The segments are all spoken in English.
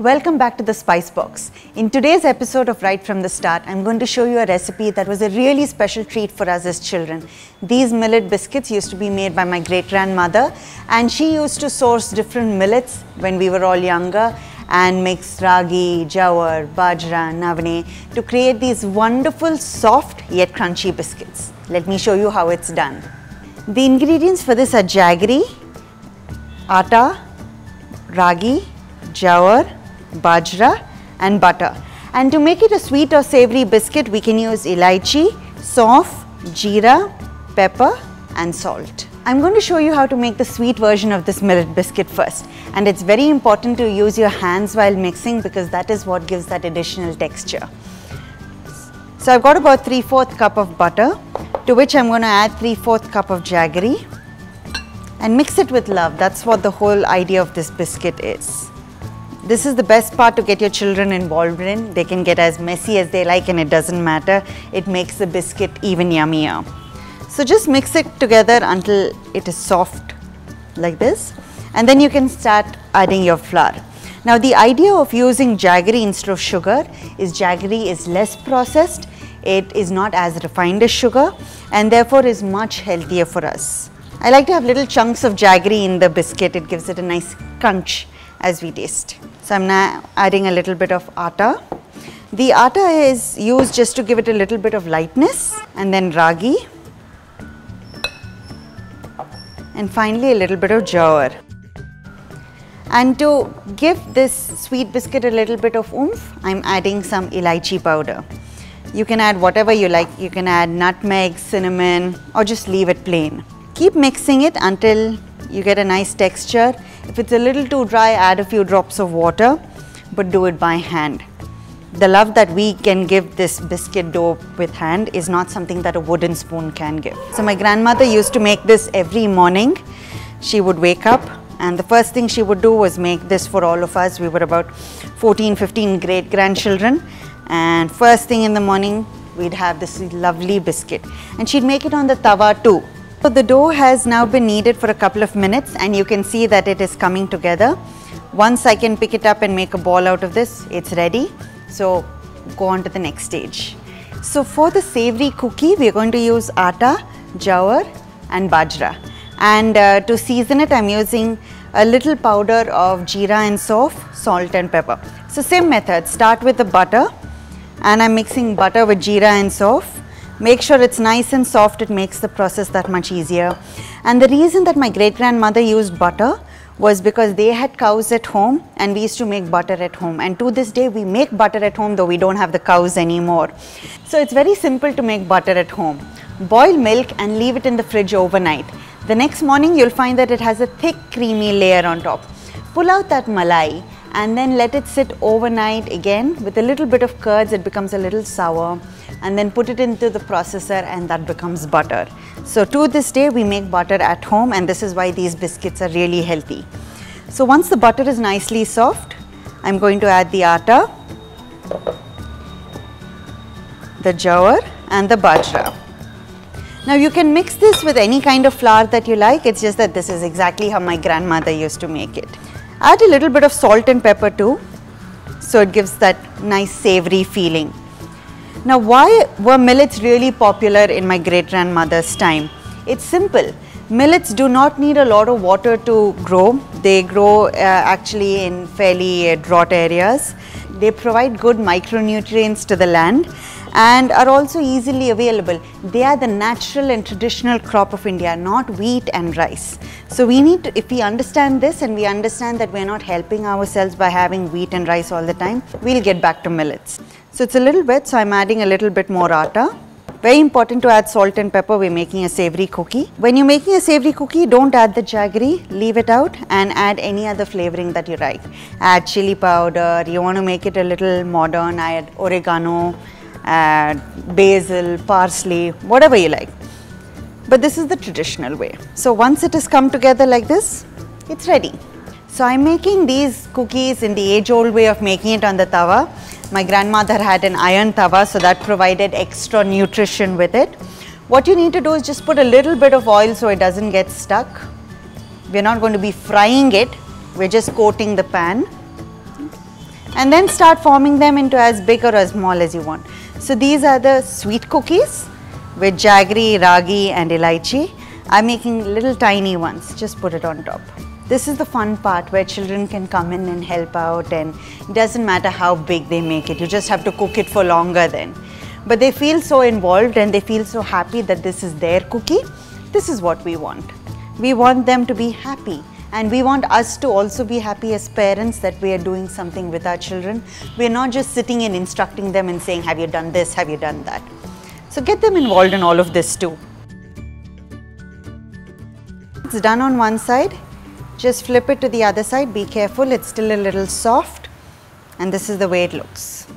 Welcome back to the Spice Box. In today's episode of Right from the Start, I'm going to show you a recipe that was a really special treat for us as children. These millet biscuits used to be made by my great-grandmother, and she used to source different millets when we were all younger and mix ragi, jowar, bajra, navanne to create these wonderful, soft yet crunchy biscuits. Let me show you how it's done. The ingredients for this are jaggery, atta, ragi, jowar, bajra and butter. And to make it a sweet or savory biscuit, we can use elaichi, sauf, jeera, pepper and salt. I'm going to show you how to make the sweet version of this millet biscuit first. And it's very important to use your hands while mixing because that is what gives that additional texture. So I've got about 3/4 cup of butter, to which I'm going to add 3/4 cup of jaggery and mix it with love. That's what the whole idea of this biscuit is. This is the best part to get your children involved in. They can get as messy as they like and it doesn't matter. It makes the biscuit even yummier. So just mix it together until it is soft like this, and then you can start adding your flour. Now the idea of using jaggery instead of sugar is jaggery is less processed, it is not as refined as sugar and therefore is much healthier for us. I like to have little chunks of jaggery in the biscuit. It gives it a nice crunch as we taste. So I'm now adding a little bit of atta. The atta is used just to give it a little bit of lightness, and then ragi, and finally a little bit of jowar. And to give this sweet biscuit a little bit of oomph, I'm adding some elaichi powder. You can add whatever you like. You can add nutmeg, cinnamon, or just leave it plain. Keep mixing it until you get a nice texture. If it's a little too dry, add a few drops of water, but do it by hand. The love that we can give this biscuit dough with hand is not something that a wooden spoon can give. So my grandmother used to make this every morning. She would wake up and the first thing she would do was make this for all of us. We were about 14, 15 great-grandchildren, and first thing in the morning we'd have this lovely biscuit, and she'd make it on the tawa too. So the dough has now been kneaded for a couple of minutes and you can see that it is coming together. Once I can pick it up and make a ball out of this, it's ready. So go on to the next stage. So for the savory cookie, we are going to use atta, jowar and bajra. And to season it, I'm using a little powder of jeera and sauf, salt and pepper. So same method, start with the butter, and I'm mixing butter with jeera and sauf. Make sure it's nice and soft, it makes the process that much easier. And the reason that my great-grandmother used butter was because they had cows at home and we used to make butter at home. And to this day, we make butter at home, though we don't have the cows anymore. So it's very simple to make butter at home. Boil milk and leave it in the fridge overnight. The next morning, you'll find that it has a thick, creamy layer on top. Pull out that malai and then let it sit overnight again. With a little bit of curds, it becomes a little sour. And then put it into the processor and that becomes butter. So to this day we make butter at home, and this is why these biscuits are really healthy. So once the butter is nicely soft, I'm going to add the atta, the jowar and the bajra. Now you can mix this with any kind of flour that you like, it's just that this is exactly how my grandmother used to make it. Add a little bit of salt and pepper too, so it gives that nice savory feeling. Now why were millets really popular in my great-grandmother's time? It's simple. Millets do not need a lot of water to grow. They grow actually in fairly drought areas. They provide good micronutrients to the land and are also easily available. They are the natural and traditional crop of India, not wheat and rice. So we need to, if we understand this and we understand that we're not helping ourselves by having wheat and rice all the time, we'll get back to millets. So it's a little bit, so I'm adding a little bit more atta. Very important to add salt and pepper, we're making a savory cookie. When you're making a savory cookie, don't add the jaggery, leave it out and add any other flavoring that you like. Add chili powder, you want to make it a little modern, add oregano, add basil, parsley, whatever you like. But this is the traditional way. So once it has come together like this, it's ready. So I'm making these cookies in the age-old way of making it on the tawa. My grandmother had an iron tawa, so that provided extra nutrition with it. What you need to do is just put a little bit of oil so it doesn't get stuck. We're not going to be frying it, we're just coating the pan. And then start forming them into as big or as small as you want. So these are the sweet cookies with jaggery, ragi and elaichi. I'm making little tiny ones, just put it on top. This is the fun part where children can come in and help out, and it doesn't matter how big they make it, you just have to cook it for longer then. But they feel so involved and they feel so happy that this is their cookie. This is what we want. We want them to be happy, and we want us to also be happy as parents that we are doing something with our children. We are not just sitting and instructing them and saying, have you done this, have you done that? So get them involved in all of this too. It's done on one side. Just flip it to the other side. Be careful, it's still a little soft. And this is the way it looks.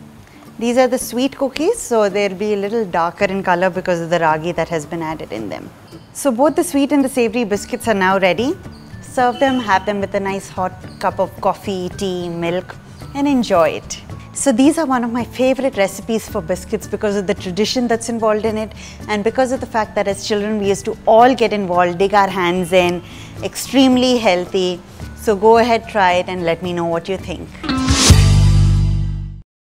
These are the sweet cookies, so they'll be a little darker in color because of the ragi that has been added in them. So both the sweet and the savory biscuits are now ready. Serve them, have them with a nice hot cup of coffee, tea, milk, and enjoy it. So these are one of my favorite recipes for biscuits because of the tradition that's involved in it, and because of the fact that as children we used to all get involved, dig our hands in, extremely healthy. So go ahead, try it and let me know what you think.